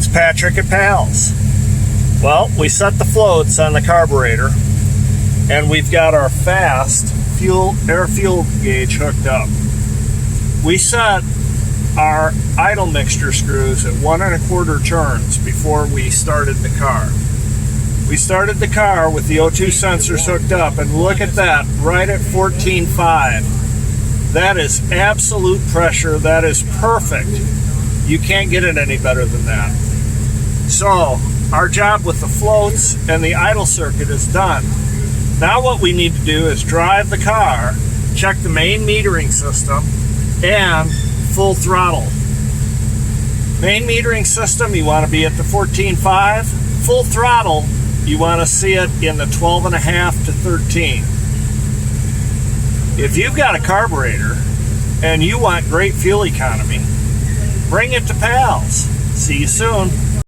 It's Patrick at Pals. Well, we set the floats on the carburetor and we've got our fast air fuel gauge hooked up. We set our idle mixture screws at 1 1/4 turns before we started the car. We started the car with the O2 sensors hooked up, and look at that, right at 14.5. That is absolute pressure. That is perfect. You can't get it any better than that. So our job with the floats and the idle circuit is done. Now what we need to do is drive the car, check the main metering system, and full throttle. Main metering system, you want to be at the 14.5. Full throttle, you want to see it in the 12.5 to 13. If you've got a carburetor and you want great fuel economy, bring it to Pals. See you soon.